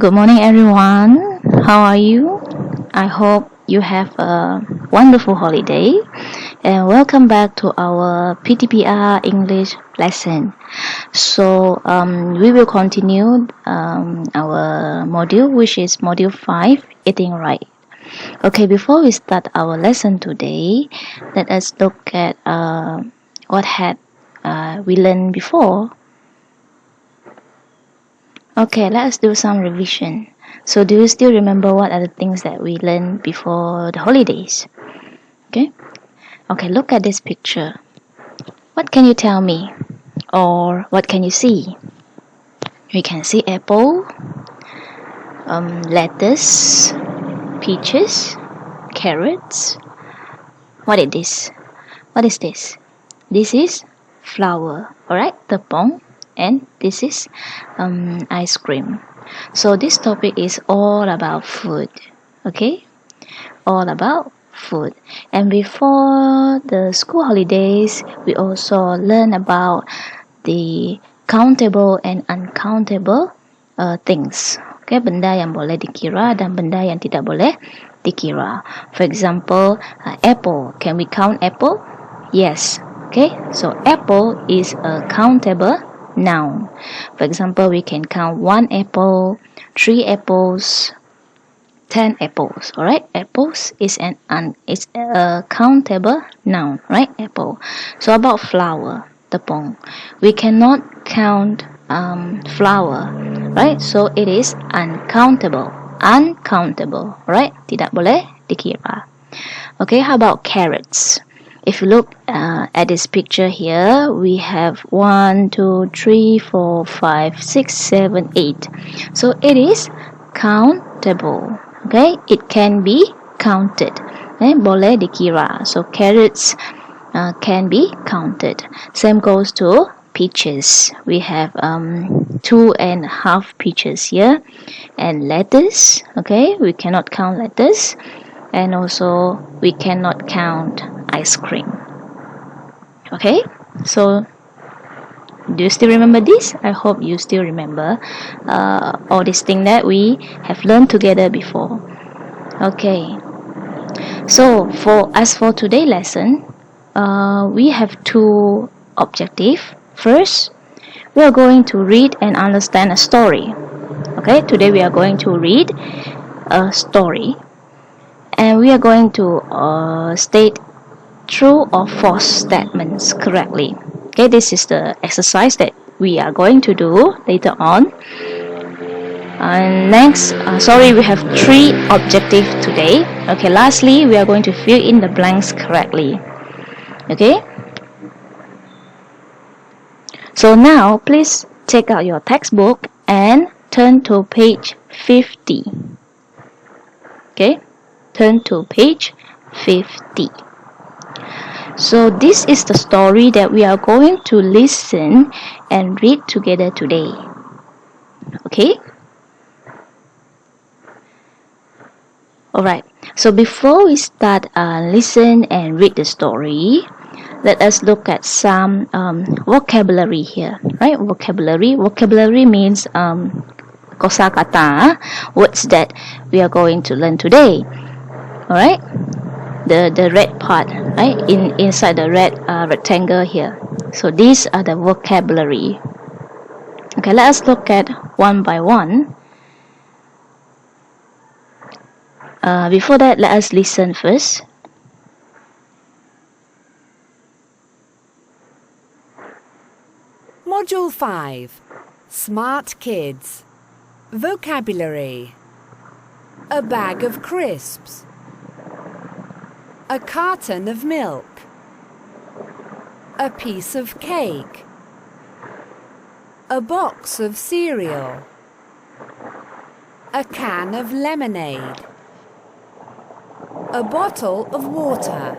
Good morning, everyone. How are you? I hope you have a wonderful holiday and welcome back to our PTPR English lesson. We will continue our module, which is module 5, Eating Right. Okay, before we start our lesson today, let us look at what had we learned before. Okay, let us do some revision. So do you still remember what are the things that we learned before the holidays? Okay, look at this picture. What can you tell me? Or what can you see? We can see apple, lettuce, peaches, carrots. What is this? What is this? This is flour, alright, tepung, and this is ice cream. So this topic is all about food, okay? All about food. And before the school holidays, we also learn about the countable and uncountable things. Okay, benda yang boleh dikira dan benda yang tidak boleh dikira. For example, apple. Can we count apple? Yes. Okay, so apple is a countable noun. For example, we can count 1 apple, 3 apples, 10 apples. Alright, apples is a countable noun, right? Apple. So about flour, tepung. We cannot count flour, right? So it is uncountable. Uncountable, right? Tidak boleh dikira. Okay, how about carrots? If you look at this picture here, we have 1, 2, 3, 4, 5, 6, 7, 8. So it is countable. Okay, it can be counted. Boleh dikira. So carrots can be counted. Same goes to peaches. We have 2.5 peaches here, and lettuce. Okay, we cannot count lettuce. And also we cannot count ice cream. Okay, so do you still remember this? I hope you still remember all these things that we have learned together before. Okay, so as for today's lesson, we have 2 objectives. First, we are going to read and understand a story. Okay, today we are going to read a story. And we are going to state true or false statements correctly. Okay, this is the exercise that we are going to do later on. And next, we have 3 objectives today. Okay, lastly, we are going to fill in the blanks correctly. Okay. So now, please take out your textbook and turn to page 50. Okay. Turn to page 50. So this is the story that we are going to listen and read together today. Okay? Alright, so before we start listen and read the story, let us look at some vocabulary here. Right? Vocabulary means kosakata, words that we are going to learn today. Alright, the red part, right, inside the red rectangle here. So these are the vocabulary. Okay, let us look at one by one. Before that, let us listen first. Module 5. Smart Kids. Vocabulary. A bag of crisps. A carton of milk. A piece of cake. A box of cereal. A can of lemonade. A bottle of water.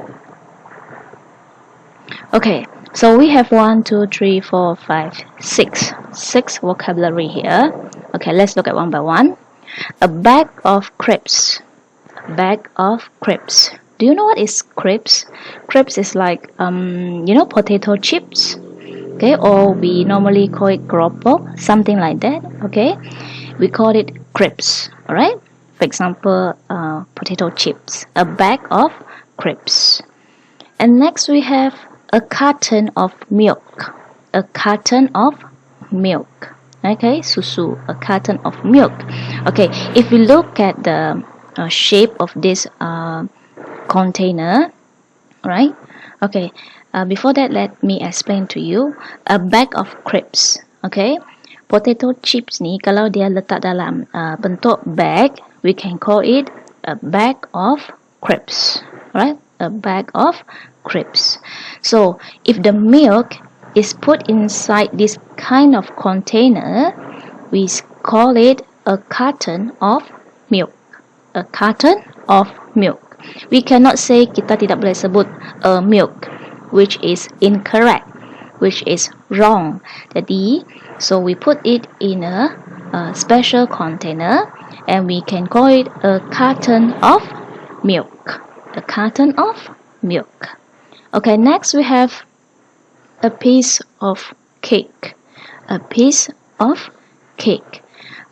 Okay, so we have 1, 2, 3, 4, 5, 6. 6 vocabulary here. Okay, let's look at one by one. A bag of crepes. Bag of crepes. Do you know what is crepes? Crepes is like potato chips. Okay, or we normally call it keropok, something like that. Okay, we call it crisps. Alright? For example, potato chips, a bag of crisps. And next we have a carton of milk. A carton of milk. Okay, susu, a carton of milk. Okay, if we look at the shape of this container, right? Okay, before that, let me explain to you a bag of crisps. Okay, potato chips ni kalau dia letak dalam bentuk bag, we can call it a bag of crisps, right? A bag of crisps. So if the milk is put inside this kind of container, we call it a carton of milk. A carton of milk. We cannot say, kita tidak boleh sebut a milk, which is incorrect, which is wrong. Jadi, so we put it in a special container and we can call it a carton of milk. A carton of milk. Okay, next we have a piece of cake. A piece of cake.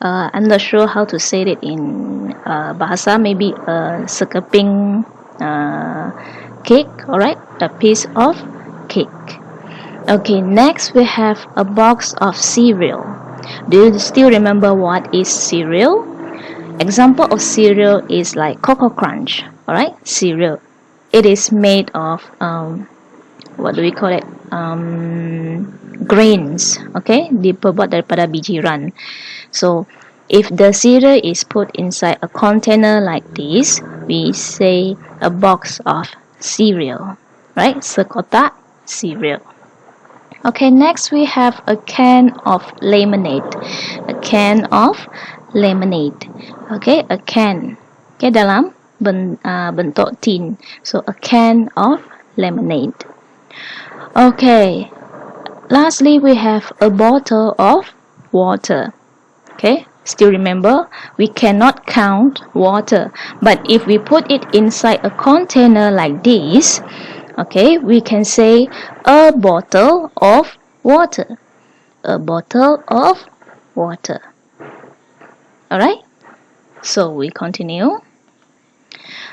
I'm not sure how to say it in bahasa. Maybe a sekeping cake. Alright, a piece of cake. Okay, next we have a box of cereal. Do you still remember what is cereal? Example of cereal is like Cocoa Crunch. Alright, cereal. It is made of what do we call it? Grains. Okay, dibuat daripada bijiran. So if the cereal is put inside a container like this, we say a box of cereal, right? Sekotak cereal. Okay, next we have a can of lemonade. A can of lemonade. Okay, a can. Okay, dalam bentuk tin. So a can of lemonade. Okay, lastly we have a bottle of water. Okay, still remember, we cannot count water, but if we put it inside a container like this, okay, we can say a bottle of water. A bottle of water. Alright, so we continue.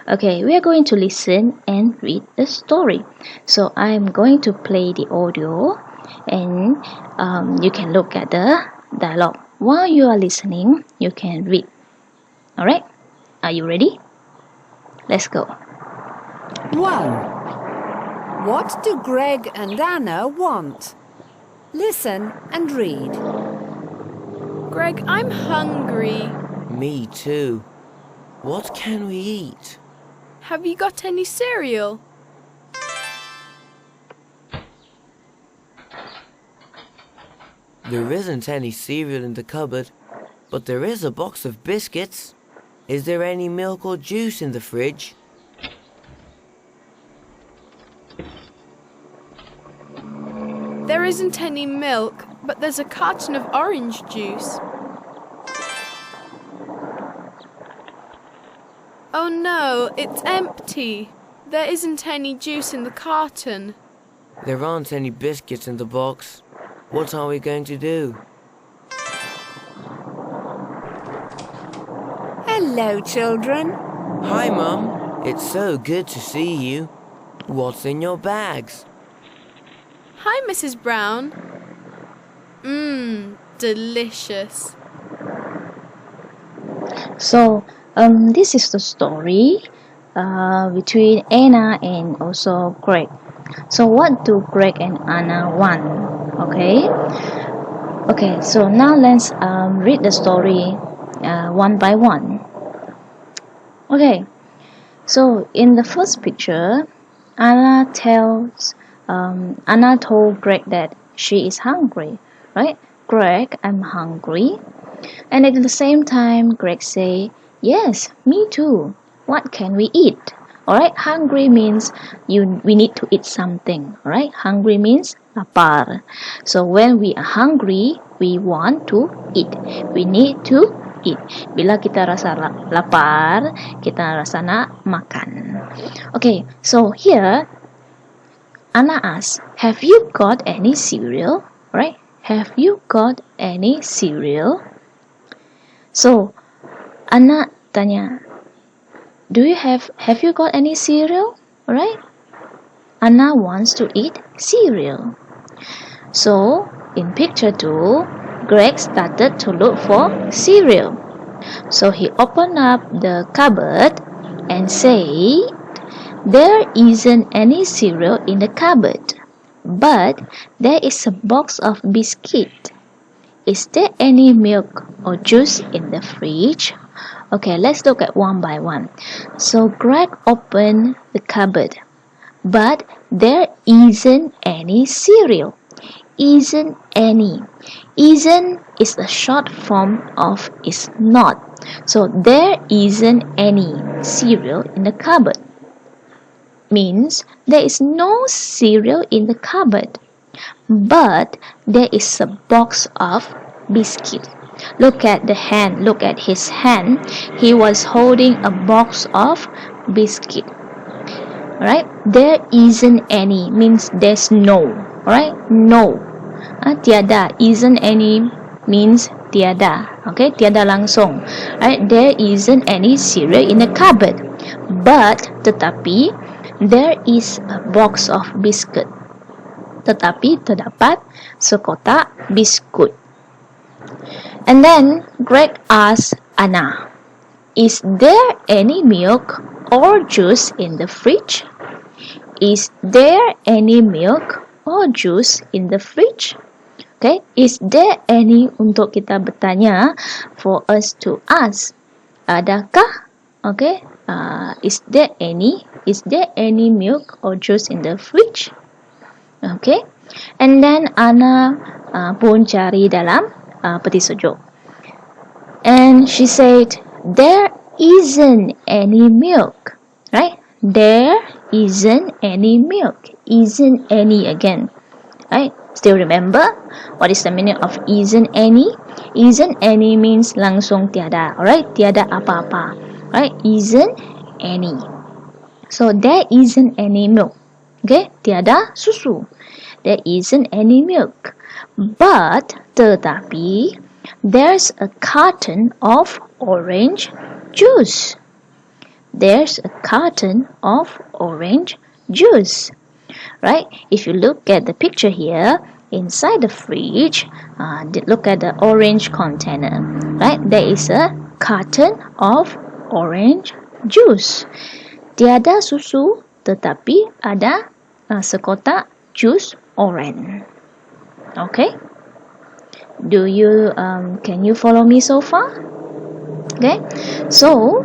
Okay, we are going to listen and read the story. So I am going to play the audio and you can look at the dialogue. While you are listening, you can read. Alright, are you ready? Let's go. 1. What do Greg and Anna want? Listen and read. Greg, I'm hungry. Me too. What can we eat? Have you got any cereal? There isn't any cereal in the cupboard, but there is a box of biscuits. Is there any milk or juice in the fridge? There isn't any milk, but there's a carton of orange juice. Oh no, it's empty. There isn't any juice in the carton. There aren't any biscuits in the box. What are we going to do? Hello, children. Hi, Mum. It's so good to see you. What's in your bags? Hi, Mrs. Brown. Delicious. So this is the story between Anna and also Greg. So what do Greg and Anna want? Okay, so now let's read the story one by one. Okay, so in the first picture, Anna told Greg that she is hungry, right? Greg, I'm hungry. And at the same time, Greg say, yes, me too. What can we eat? Alright, hungry means we need to eat something. Alright, hungry means lapar. So when we are hungry, we want to eat. We need to eat. Bila kita rasa lapar, kita rasa nak makan. Okay, so here Anna asks, have you got any cereal? Right? Have you got any cereal? So Anna tanya, have you got any cereal? Right? Anna wants to eat cereal. So in picture 2, Greg started to look for cereal. So he opened up the cupboard and said, there isn't any cereal in the cupboard, but there is a box of biscuit. Is there any milk or juice in the fridge? Okay, let's look at one by one. So Greg opened the cupboard, but there isn't any cereal. Isn't any. Isn't is a short form of is not. So there isn't any cereal in the cupboard. Means there is no cereal in the cupboard, but there is a box of biscuit. Look at the hand. Look at his hand. He was holding a box of biscuit. Right? There isn't any means there's no. Right? No. Tiada. Isn't any means tiada. Okay? Tiada langsung. Right? There isn't any cereal in the cupboard, but tetapi there is a box of biscuit. Tetapi terdapat sekotak biskut. And then Greg asked Anna, is there any milk or juice in the fridge? Is there any milk or juice in the fridge? Okay, is there any untuk kita bertanya, for us to ask. Adakah? Okay, is there any milk or juice in the fridge? Okay, and then Anna pun cari dalam peti sejuk, and she said there isn't any milk. Right? There isn't any milk. Isn't any again. Right? Still remember what is the meaning of isn't any? Isn't any means langsung tiada. Alright? Tiada apa-apa. Right? Isn't any. So there isn't any milk. Okay? Tiada susu. There isn't any milk. But tetapi there's a carton of orange juice. There's a carton of orange juice. Right? If you look at the picture here, inside the fridge, look at the orange container. Right? There is a carton of orange juice. Tiada susu, tetapi ada sekotak jus orange. Okay? Can you follow me so far? Okay? So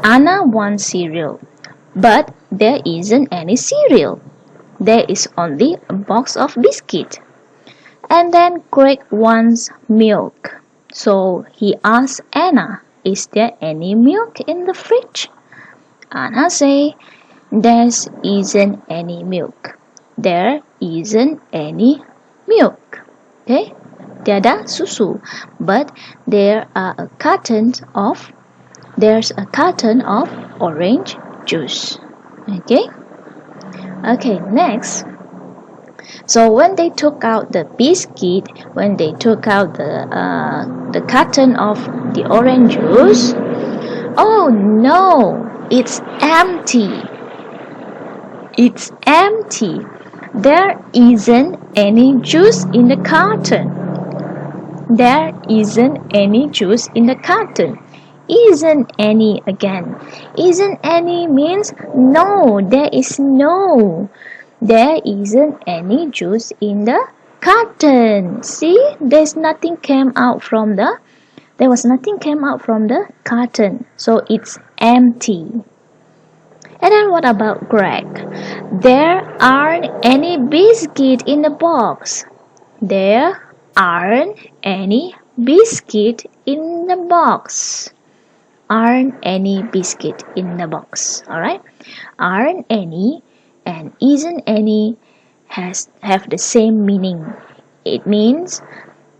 Anna wants cereal, but there isn't any cereal. There is only a box of biscuit. And then Greg wants milk. So he asks Anna, is there any milk in the fridge? Anna say, there isn't any milk. There isn't any milk. Okay? Tiada susu. But there's a carton of orange juice. Okay? Okay, next. So when they took out the biscuit, when they took out the carton of the orange juice, oh no, it's empty. It's empty. There isn't any juice in the carton. There isn't any juice in the carton. Isn't any again. Isn't any means no, there is no. There isn't any juice in the carton. See, there was nothing came out from the carton. So it's empty. And then what about Greg? There aren't any biscuit in the box. There aren't any biscuit in the box. Aren't any biscuit in the box. Alright? Aren't any and isn't any have the same meaning. It means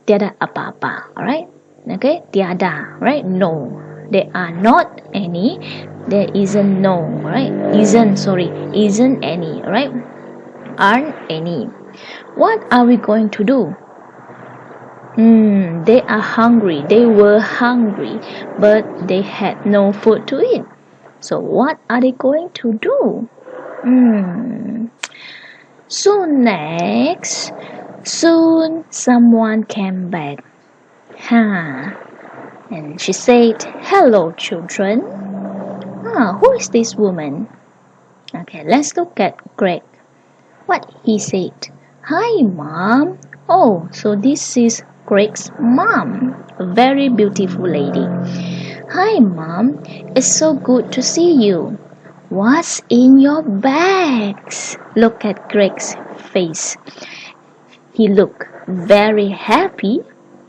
tiada apa-apa. Alright? Okay? Tiada. Right? No. There are not any. There isn't no. Right? Isn't any. Right? Aren't any. What are we going to do? They are hungry. They were hungry, but they had no food to eat. So what are they going to do? So next, soon someone came back. And she said, "Hello, children." Who is this woman? Okay, let's look at Greg. What he said. "Hi, Mom." Oh, so this is Greg's mom, a very beautiful lady. "Hi, Mom. It's so good to see you. What's in your bags?" Look at Greg's face. He looked very happy,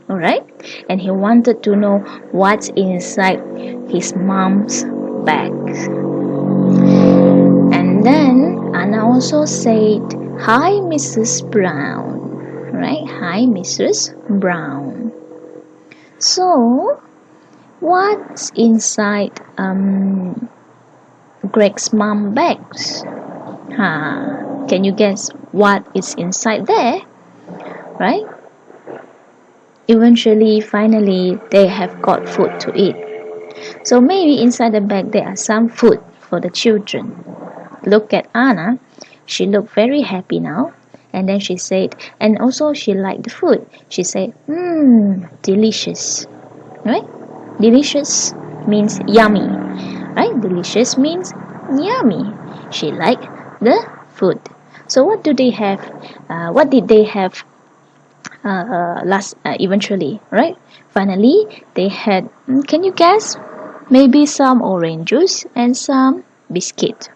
alright? And he wanted to know what's inside his mom's bags. And then Anna also said, "Hi, Mrs. Brown." Right? "Hi, Mrs. Brown." So, what's inside Greg's mom bags? Can you guess what is inside there? Right? Eventually, finally, they have got food to eat. So maybe inside the bag there are some food for the children. Look at Anna. She looked very happy now. And then she said, and also she liked the food. She said, delicious. Right? Delicious means yummy. Right? Delicious means yummy. She liked the food. So what do they have? What did they have eventually? Right? Finally, they had, can you guess? Maybe some orange juice and some biscuit.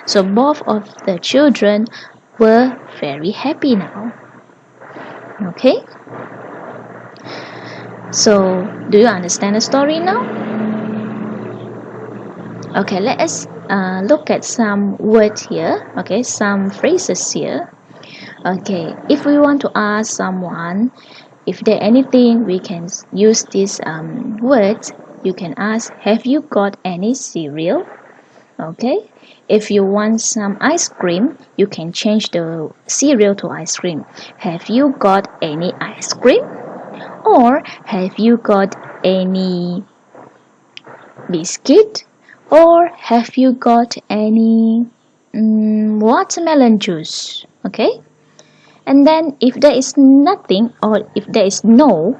So both of the children were very happy now. Okay? So, do you understand the story now? Okay, let us look at some words here. Okay, some phrases here. Okay, if we want to ask someone if there anything, we can use these words. You can ask, "Have you got any cereal?" Okay. If you want some ice cream, you can change the cereal to ice cream. "Have you got any ice cream?" Or "Have you got any biscuit?" Or "Have you got any watermelon juice?" Okay. And then if there is nothing, or if there is no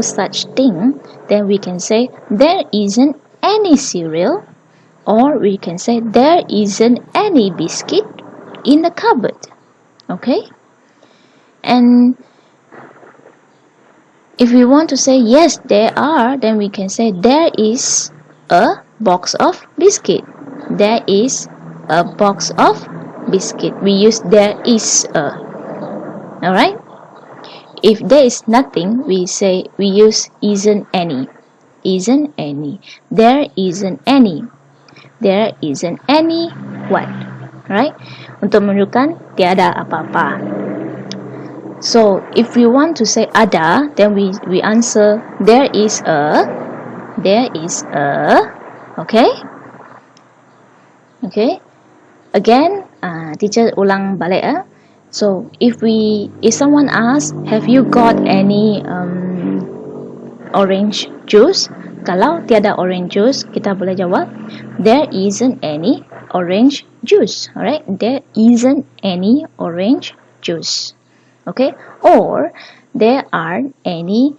such thing, then we can say, "There isn't any cereal." Or we can say, "There isn't any biscuit in the cupboard." Okay? And if we want to say, "Yes, there are," then we can say, "There is a box of biscuit." There is a box of biscuit. We use "there is a." Alright? If there is nothing, we use "isn't any." Isn't any. There isn't any. There isn't any what? Right? Untuk menunjukkan tiada apa-apa. So, if we want to say ada, then we answer there is a. There is a. Okay? Okay? Again, teacher ulang balik. So, if someone asks, "Have you got any orange juice?" Kalau tiada orange juice, kita boleh jawab, "There isn't any orange juice." Alright? There isn't any orange juice. Okay? Or, there aren't any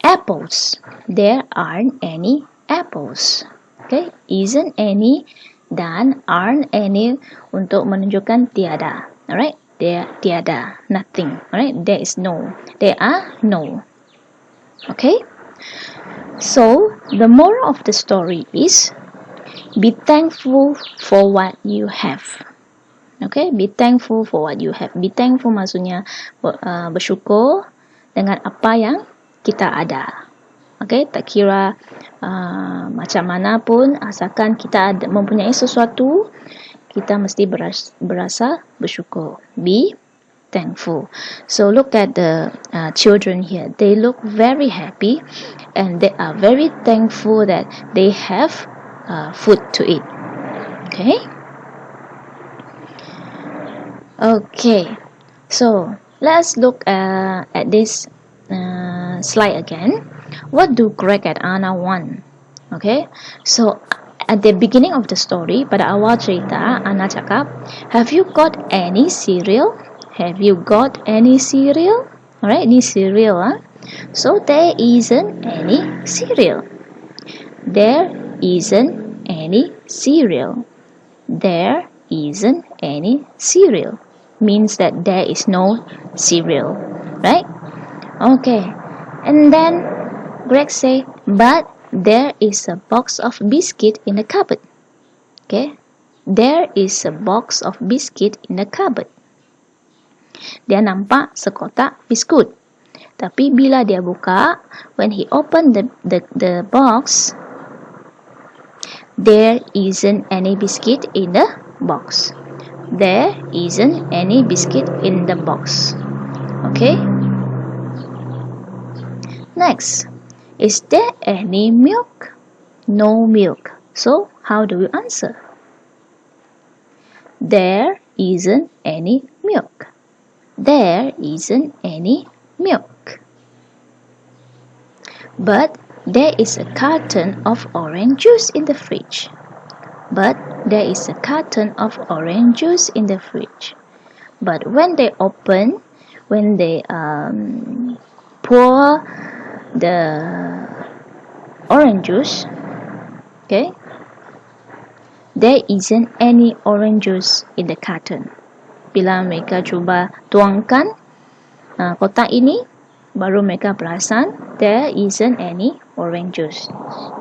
apples. There aren't any apples. Okay? Isn't any dan aren't any untuk menunjukkan tiada. Alright? There tiada, nothing. Alright? There is no. There are no. Okay? So, the moral of the story is, be thankful for what you have. Okay, be thankful for what you have. Be thankful maksudnya bersyukur dengan apa yang kita ada. Okay, tak kira macam mana pun, asalkan kita mempunyai sesuatu, kita mesti berasa bersyukur. Be thankful. So look at the children here. They look very happy and they are very thankful that they have food to eat. Okay. So Let's look at this slide again. What do Greg and Anna want? Okay, so at the beginning of the story, pada awal cerita, Anna cakap, have you got any cereal? Have you got any cereal? Alright, ini cereal. So there isn't any cereal. There isn't any cereal. There isn't any cereal. Means that there is no cereal. Right? Okay. And then Greg say, but there is a box of biscuit in the cupboard. Okay? There is a box of biscuit in the cupboard. Dia nampak sekotak biskut. Tapi bila dia buka, when he opened the box, there isn't any biscuit in the box. There isn't any biscuit in the box. Okay? Next, is there any milk? No milk. So, how do we answer? There isn't any milk. There isn't any milk. But there is a carton of orange juice in the fridge. But there is a carton of orange juice in the fridge. But when they open, when they pour the orange juice, okay, there isn't any orange juice in the carton. Bila mereka cuba tuangkan kotak ini, baru mereka perasan there isn't any orange juice.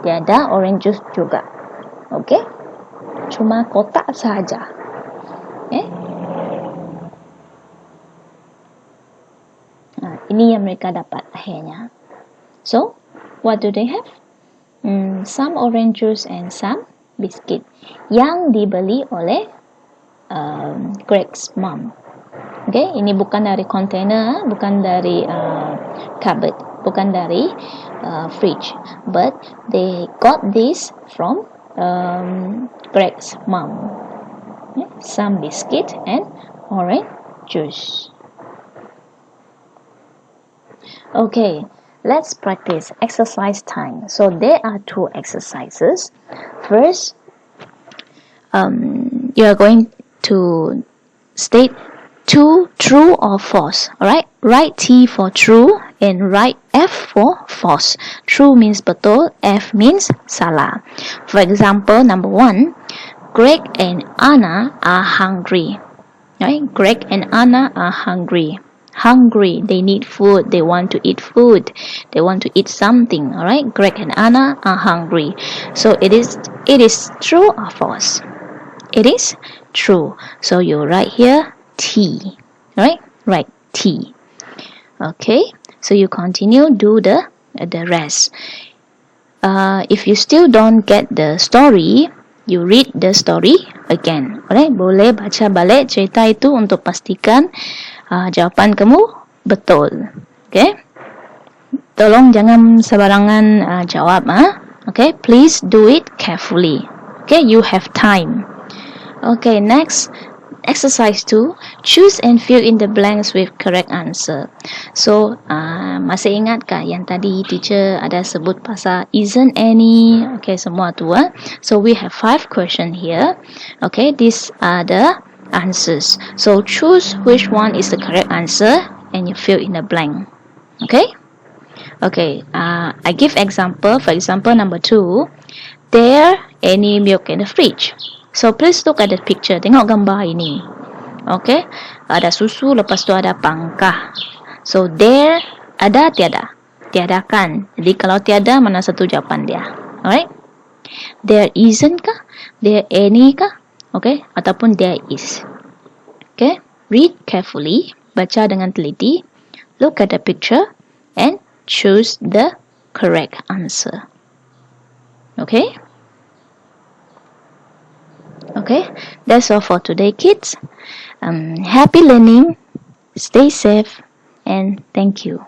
Tiada orange juice juga. Okay? Cuma kotak sahaja. Okay? Ini yang mereka dapat akhirnya. So, what do they have? Some orange juice and some biscuit yang dibeli oleh Greg's mom. Okay, ini bukan dari container, bukan dari cupboard, bukan dari fridge, but they got this from Greg's mom. Okay, some biscuit and orange juice. Okay, let's practice exercise time. So there are two exercises. First, you are going to state two true or false. Alright, write T for true and write F for false. True means betul, F means salah. For example, number 1, Greg and Anna are hungry. Right? Greg and Anna are hungry. Hungry, they need food, they want to eat food, they want to eat something. Alright, Greg and Anna are hungry. So it is true or false? It is true. So you write here T. Right? Write T. Okay. So you continue, do the rest. If you still don't get the story, you read the story again. Alright? Boleh baca balik cerita itu untuk pastikan jawapan kamu betul. Okay? Tolong jangan sembarangan jawab. Okay? Please do it carefully. Okay? You have time. Okay, next, exercise 2. Choose and fill in the blanks with correct answer. So, masih ingat kah yang tadi teacher ada sebut pasal isn't any? Okay, semua tu. So, we have 5 questions here. Okay, these are the answers. So, choose which one is the correct answer and you fill in the blank. Okay? Okay, I give example. For example, number 2. There any milk in the fridge? So, please look at the picture. Tengok gambar ini. Okay. Ada susu, lepas tu ada pangkah. So, there, ada, tiada. Tiadakan. Jadi, kalau tiada, mana satu jawapan dia. Alright. There isn't kah? There any kah? Okay. Ataupun there is. Okay. Read carefully. Baca dengan teliti. Look at the picture. And choose the correct answer. Okay. Okay, that's all for today, kids. Happy learning, stay safe, and thank you.